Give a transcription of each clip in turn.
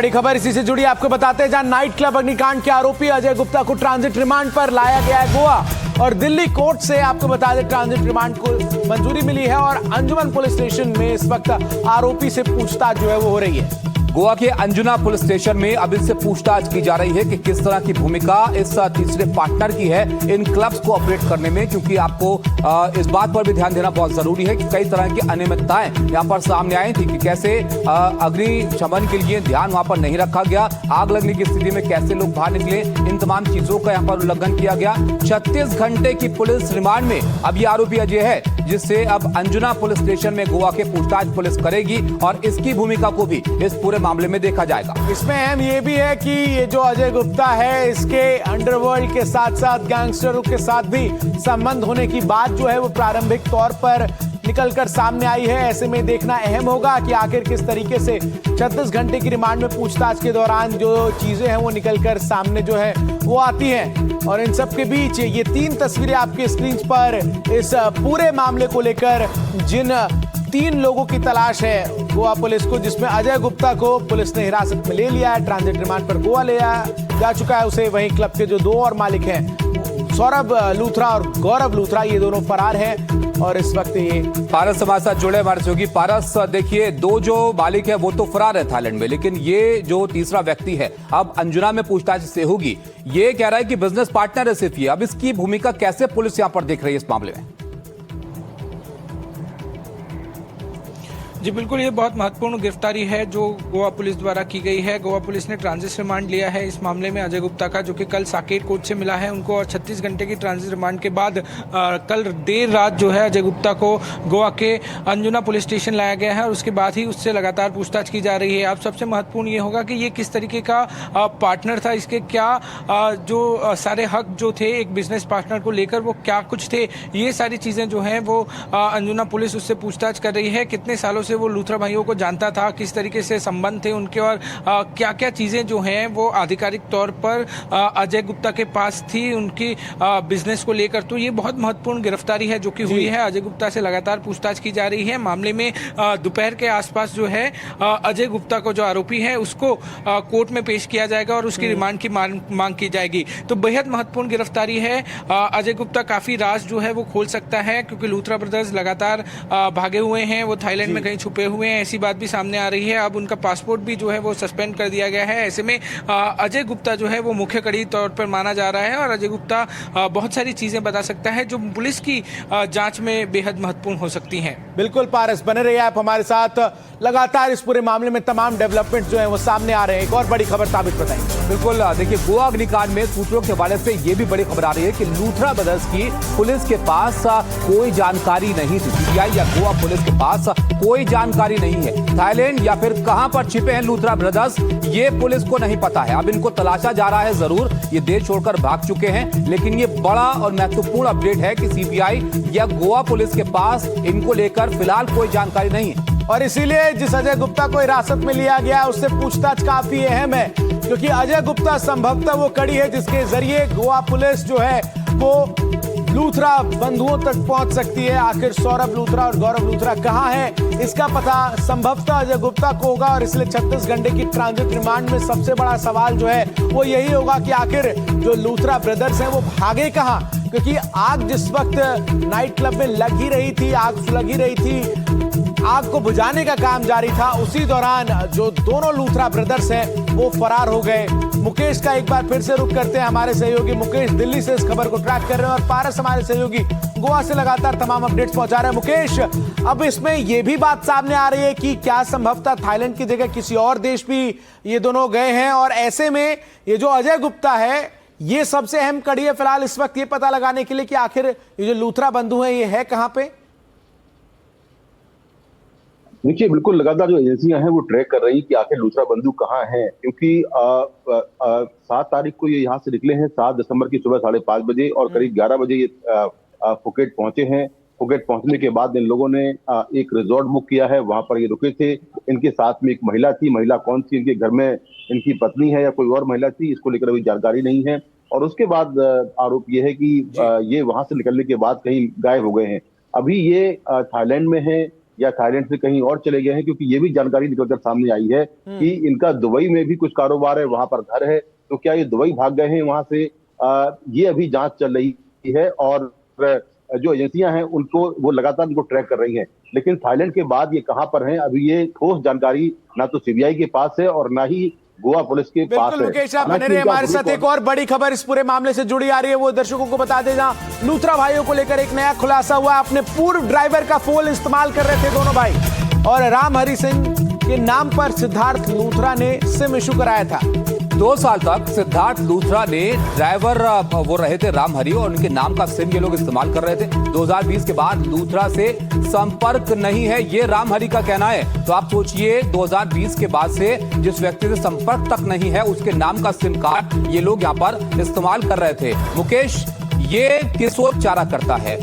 बड़ी खबर इसी से जुड़ी आपको बताते हैं, जहां नाइट क्लब अग्निकांड के आरोपी अजय गुप्ता को ट्रांजिट रिमांड पर लाया गया है गोवा। और दिल्ली कोर्ट से आपको बता दें ट्रांजिट रिमांड को मंजूरी मिली है और अंजुमन पुलिस स्टेशन में इस वक्त आरोपी से पूछताछ जो है वो हो रही है। गोवा के अंजुना पुलिस स्टेशन में अब इससे पूछताछ की जा रही है कि किस तरह की भूमिका इस तीसरे पार्टनर की है इन क्लब्स को ऑपरेट करने में, क्योंकि आपको इस बात पर भी ध्यान देना बहुत जरूरी है कि कई तरह की अनियमितताएं यहां पर सामने आई थी कि कैसे अग्निशमन के लिए ध्यान वहां पर नहीं रखा गया, आग लगने की स्थिति में कैसे लोग बाहर निकले, इन तमाम चीजों का यहां पर उल्लंघन किया गया। 36 घंटे की पुलिस रिमांड में अब ये आरोपी अजय है, जिससे अब अंजुना पुलिस स्टेशन में गोवा के पूछताछ पुलिस करेगी और इसकी भूमिका को भी इस पूरे मामले में देखा जाएगा। इसमें अहम ये भी है कि ये जो अजय गुप्ता है, इसके अंडरवर्ल्ड के साथ साथ गैंगस्टरों के साथ भी संबंध होने की बात जो है वो प्रारंभिक तौर पर निकलकर सामने आई है। ऐसे में देखना अहम होगा कि आखिर किस तरीके से 36 घंटे की रिमांड में पूछताछ के दौरान जो चीजें हैं वो निकलकर सामने जो है वो आती हैं। और इन सब के बीच ये 3 तस्वीरें आपके स्क्रीन पर इस पूरे मामले को लेकर जिन 3 लोगों की तलाश है गोवा पुलिस को, जिसमें अजय गुप्ता को पुलिस ने हिरासत में ले लिया है, ट्रांजिट रिमांड पर गोवा ले जा चुका है उसे। वहीं क्लब के जो 2 और मालिक हैं, सौरभ लूथरा और गौरव लूथरा, ये दोनों फरार हैं और इस वक्त ये पारस हमारे साथ जुड़े हमारे सहयोगी। पारस, देखिए 2 जो मालिक है वो तो फरार है थाईलैंड में, लेकिन ये जो तीसरा व्यक्ति है अब अंजुना में पूछताछ से होगी। ये कह रहा है कि बिजनेस पार्टनर है सिर्फ ये। अब इसकी भूमिका कैसे पुलिस यहां पर देख रही है इस मामले में? जी बिल्कुल, ये बहुत महत्वपूर्ण गिरफ्तारी है जो गोवा पुलिस द्वारा की गई है। गोवा पुलिस ने ट्रांजिट रिमांड लिया है इस मामले में अजय गुप्ता का, जो कि कल साकेत कोर्ट से मिला है उनको। और 36 घंटे की ट्रांजिट रिमांड के बाद कल देर रात जो है अजय गुप्ता को गोवा के अंजुना पुलिस स्टेशन लाया गया है और उसके बाद ही उससे लगातार पूछताछ की जा रही है। अब सबसे महत्वपूर्ण ये होगा कि ये किस तरीके का पार्टनर था, इसके क्या जो सारे हक जो थे एक बिजनेस पार्टनर को लेकर वो क्या कुछ थे, ये सारी चीज़ें जो हैं वो अंजुना पुलिस उससे पूछताछ कर रही है। कितने सालों वो लूथरा भाइयों को जानता था, किस तरीके से संबंध थे उनके, और क्या क्या चीजें जो हैं वो आधिकारिक तौर पर अजय गुप्ता के पास थी उनकी बिजनेस को लेकर। तो ये बहुत महत्वपूर्ण गिरफ्तारी है जो कि हुई है। अजय गुप्ता से लगातार पूछताछ की जा रही है। मामले में दोपहर के आसपास जो है अजय गुप्ता को जो आरोपी है उसको कोर्ट में पेश किया जाएगा और उसकी रिमांड की मांग की जाएगी। तो बेहद महत्वपूर्ण गिरफ्तारी है। अजय गुप्ता काफी राज जो है वो खोल सकता है, क्योंकि लूथरा ब्रदर्स लगातार भागे हुए हैं, वो थाईलैंड में कहीं छुपे हुए हैं, ऐसी बात भी सामने आ रही है। अब उनका पासपोर्ट भी जो है वो सस्पेंड कर दिया गया है। ऐसे में अजय गुप्ता जो है वो मुख्य कड़ी तौर पर माना जा रहा है और अजय गुप्ता बहुत सारी चीजें बता सकता है जो पुलिस की जांच में बेहद महत्वपूर्ण हो सकती हैं। बिल्कुल पारस, बने रहिए आप हमारे साथ। लगातार इस पूरे मामले में तमाम डेवलपमेंट जो है वो सामने आ रहे हैं। एक और बड़ी खबर साबित बताएंगे। बिल्कुल, देखिए गोवा अग्निकांड में सूत्रों के हवाले से ये भी बड़ी खबर आ रही है कि लूथरा ब्रदर्स की पुलिस के पास कोई जानकारी नहीं थी। सीबीआई या गोवा पुलिस के पास कोई जानकारी नहीं है। थाईलैंड या फिर कहां पर छिपे हैं लूथरा ब्रदर्स, ये पुलिस को नहीं पता है। अब इनको तलाशा जा रहा है जरूर, ये देश छोड़कर भाग चुके हैं, लेकिन ये बड़ा और महत्वपूर्ण अपडेट है कि सीबीआई या गोवा पुलिस के पास इनको लेकर फिलहाल कोई जानकारी नहीं है। और इसीलिए जिस अजय गुप्ता को हिरासत में लिया गया उससे पूछताछ काफी अहम है, क्योंकि अजय गुप्ता संभवतः वो कड़ी है जिसके जरिए गोवा पुलिस जो है वो लूथरा बंधुओं तक पहुंच सकती है। आखिर सौरभ लूथरा और गौरव लूथरा कहां हैं, इसका पता संभवतः अजय गुप्ता को होगा। और इसलिए 36 घंटे की ट्रांजिट रिमांड में सबसे बड़ा सवाल जो है वो यही होगा कि आखिर जो लूथरा ब्रदर्स हैं वो भागे कहां, क्योंकि आग जिस वक्त नाइट क्लब में लग ही रही थी, आग सुलग ही रही थी, आग को बुझाने का काम जारी था, उसी दौरान जो दोनों लूथरा ब्रदर्स हैं वो फरार हो गए। मुकेश का एक बार फिर से रुख करते हैं। हमारे सहयोगी मुकेश दिल्ली से इस खबर को ट्रैक कर रहे हैं और पारस हमारे सहयोगी गोवा से लगातार तमाम अपडेट्स पहुंचा रहे हैं। मुकेश, अब इसमें यह भी बात सामने आ रही है कि क्या संभवतः थाईलैंड की जगह किसी और देश भी ये दोनों गए हैं, और ऐसे में ये जो अजय गुप्ता है ये सबसे अहम कड़ी है फिलहाल इस वक्त ये पता लगाने के लिए कि आखिर ये जो लूथरा बंधु है ये है कहां पे। देखिए, बिल्कुल लगातार जो एजेंसियां हैं वो ट्रैक कर रही कि आखिर लूथरा बंधु कहाँ हैं, क्योंकि 7 तारीख को ये यहाँ से निकले हैं, 7 दिसंबर की सुबह 5:30 बजे और करीब 11 बजे ये फुकेट पहुंचे हैं। फुकेट पहुंचने के बाद इन लोगों ने एक रिजॉर्ट बुक किया है, वहां पर ये रुके थे। इनके साथ में एक महिला थी, महिला कौन थी, इनके घर में इनकी पत्नी है या कोई और महिला थी, इसको लेकर अभी जानकारी नहीं है। और उसके बाद आरोप ये है कि ये वहां से निकलने के बाद कहीं गायब हो गए हैं। अभी ये थाईलैंड में है या थाईलैंड से कहीं और चले गए हैं, क्योंकि ये भी जानकारी निकलकर सामने आई है कि इनका दुबई में भी कुछ कारोबार है, वहां पर घर है। तो क्या ये दुबई भाग गए हैं वहां से, ये अभी जांच चल रही है और जो एजेंसियां हैं उनको वो लगातार इनको ट्रैक कर रही हैं। लेकिन थाईलैंड के बाद ये कहां पर हैं, अभी ये ठोस जानकारी ना तो सीबीआई के पास है और ना ही गोवा पुलिस के पास बिल्कुल है। मुकेश आप बने रहे हमारे साथ। एक और बड़ी खबर इस पूरे मामले से जुड़ी आ रही है, वो दर्शकों को बता दे, जहां लूथरा भाइयों को लेकर एक नया खुलासा हुआ। अपने पूर्व ड्राइवर का फोन इस्तेमाल कर रहे थे दोनों भाई, और राम हरि सिंह के नाम पर सिद्धार्थ लूथरा ने सिम इशू कराया था। 2 साल तक सिद्धार्थ लूथरा ने ड्राइवर वो रहे थे राम हरि, और उनके नाम का सिम ये लोग इस्तेमाल कर रहे थे। 2020 के बाद लूथरा से संपर्क नहीं है, ये राम हरि का कहना है। तो आप सोचिए 2020 के बाद से जिस व्यक्ति से संपर्क तक नहीं है उसके नाम का सिम कार्ड ये लोग यहाँ पर इस्तेमाल कर रहे थे। मुकेश, ये किस ओर इशारा करता है?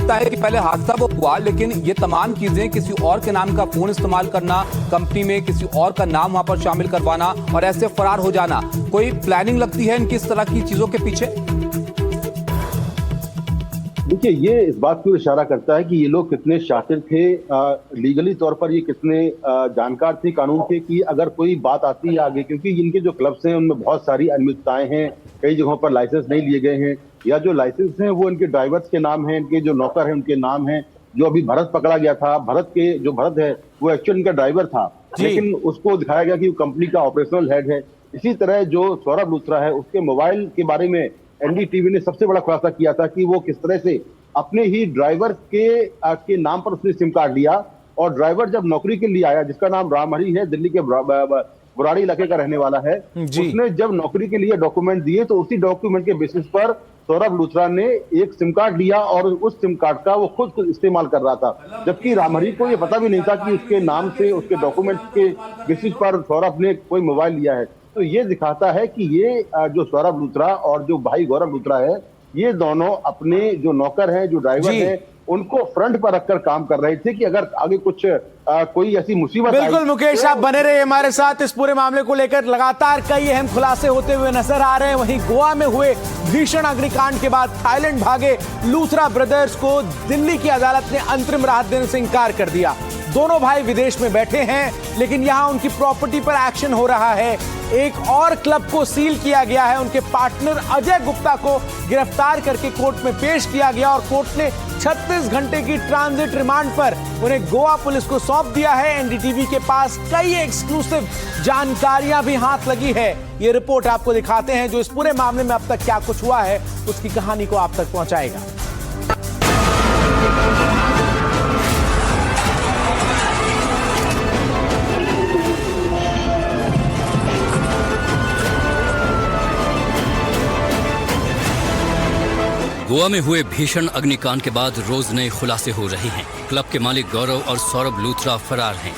लगता है कि पहले हादसा वो हुआ, लेकिन ये तमाम चीजें किसी और के नाम का फोन इस्तेमाल करना, कंपनी में किसी और का नाम वहां पर शामिल करवाना और ऐसे फरार हो जाना, कोई प्लानिंग लगती है इनकी इस तरह की चीजों के पीछे? देखिए, ये इस बात की ओर इशारा करता है कि ये लोग कितने शातिर थे, लीगली तौर पर ये कितने जानकार थे कानून के, कि अगर कोई बात आती है आगे, क्योंकि इनके जो क्लब्स हैं उनमें बहुत सारी अनियमितताएं हैं, कई जगहों पर लाइसेंस नहीं लिए गए हैं, या जो लाइसेंस हैं वो इनके ड्राइवर्स के नाम हैं, इनके जो नौकर हैं उनके नाम हैं। जो अभी भरत पकड़ा गया था, भरत है वो एक्चुअली इनका ड्राइवर था, लेकिन उसको दिखाया गया कि वो कंपनी का ऑपरेशनल हेड है। इसी तरह जो सौरभ लूथरा है, उसके मोबाइल के बारे में एनडीटीवी ने सबसे बड़ा खुलासा किया था कि वो किस तरह से अपने ही ड्राइवर के नाम पर उसने सिम कार्ड लिया, और ड्राइवर जब नौकरी के लिए आया, जिसका नाम राम हरि है, दिल्ली के बुराड़ी इलाके का रहने वाला है, उसने जब नौकरी के लिए डॉक्यूमेंट दिए तो उसी डॉक्यूमेंट के बेसिस पर सौरभ लूथरा ने एक सिम कार्ड लिया और उस सिम कार्ड का वो खुद इस्तेमाल कर रहा था, जबकि राम हरि को ये पता भी नहीं था कि उसके नाम से, उसके डॉक्यूमेंट के बेसिस पर सौरभ ने कोई मोबाइल लिया है। तो ये दिखाता है कि ये जो सौरभ लूथरा और जो भाई गौरव लूथरा है, ये दोनों अपने जो नौकर हैं, जो ड्राइवर हैं, उनको फ्रंट पर रखकर काम कर रहे थे कि अगर आगे कुछ कोई ऐसी मुसीबत आई। बिल्कुल मुकेश, आप बने रहे हमारे साथ। इस पूरे मामले को लेकर लगातार कई अहम खुलासे होते हुए नजर आ रहे हैं। वहीं गोवा में हुए भीषण अग्निकांड के बाद थाईलैंड भागे लूथरा ब्रदर्स को दिल्ली की अदालत ने अंतरिम राहत देने से इंकार कर दिया। दोनों भाई विदेश में बैठे हैं, लेकिन यहां उनकी प्रॉपर्टी पर एक्शन हो रहा है। एक और क्लब को सील किया गया है, उनके पार्टनर अजय गुप्ता को गिरफ्तार करके कोर्ट में पेश किया गया, और कोर्ट ने 36 घंटे की ट्रांजिट रिमांड पर उन्हें गोवा पुलिस को सौंप दिया है। एनडीटीवी के पास कई एक्सक्लूसिव जानकारियां भी हाथ लगी है। ये रिपोर्ट आपको दिखाते हैं, जो इस पूरे मामले में अब तक क्या कुछ हुआ है उसकी कहानी को आप तक पहुंचाएगा। गोवा में हुए भीषण अग्निकांड के बाद रोज नए खुलासे हो रहे हैं। क्लब के मालिक गौरव और सौरभ लूथरा फरार हैं।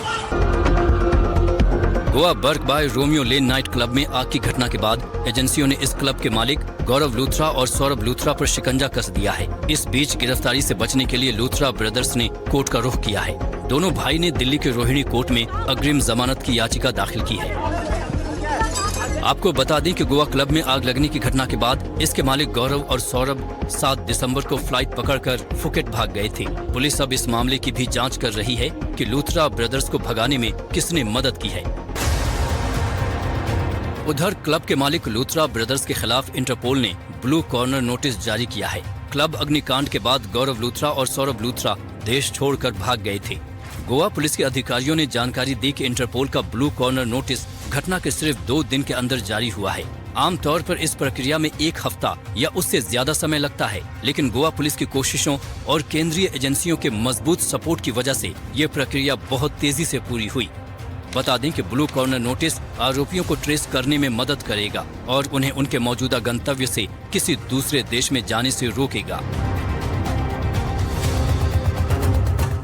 Goa Birch by Romeo Lane night club में आग की घटना के बाद एजेंसियों ने इस क्लब के मालिक गौरव लूथरा और सौरभ लूथरा पर शिकंजा कस दिया है। इस बीच गिरफ्तारी से बचने के लिए लूथरा ब्रदर्स ने कोर्ट का रुख किया है। दोनों भाई ने दिल्ली के रोहिणी कोर्ट में अग्रिम जमानत की याचिका दाखिल की है। आपको बता दें कि गोवा क्लब में आग लगने की घटना के बाद इसके मालिक गौरव और सौरभ 7 दिसंबर को फ्लाइट पकड़कर फुकेट भाग गए थे। पुलिस अब इस मामले की भी जांच कर रही है कि लूथरा ब्रदर्स को भगाने में किसने मदद की है। उधर क्लब के मालिक लूथरा ब्रदर्स के खिलाफ इंटरपोल ने ब्लू कॉर्नर नोटिस जारी किया है। क्लब अग्निकांड के बाद गौरव लूथरा और सौरभ लूथरा देश छोड़कर भाग गए थे। गोवा पुलिस के अधिकारियों ने जानकारी दी कि इंटरपोल का ब्लू कॉर्नर नोटिस घटना के सिर्फ 2 दिन के अंदर जारी हुआ है। आमतौर पर इस प्रक्रिया में 1 हफ्ता या उससे ज्यादा समय लगता है, लेकिन गोवा पुलिस की कोशिशों और केंद्रीय एजेंसियों के मजबूत सपोर्ट की वजह से ये प्रक्रिया बहुत तेजी से पूरी हुई। बता दें कि ब्लू कॉर्नर नोटिस आरोपियों को ट्रेस करने में मदद करेगा और उन्हें उनके मौजूदा गंतव्य से किसी दूसरे देश में जाने से रोकेगा।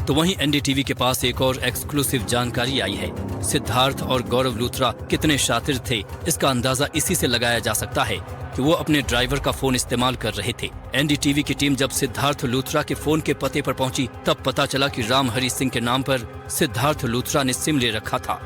तो वहीं एनडीटीवी के पास एक और एक्सक्लूसिव जानकारी आई है। सिद्धार्थ और गौरव लूथरा कितने शातिर थे, इसका अंदाजा इसी से लगाया जा सकता है कि वो अपने ड्राइवर का फोन इस्तेमाल कर रहे थे। एनडीटीवी की टीम जब सिद्धार्थ लूथरा के फोन के पते पर पहुंची, तब पता चला कि राम हरि सिंह के नाम पर सिद्धार्थ लूथरा ने सिम ले रखा था।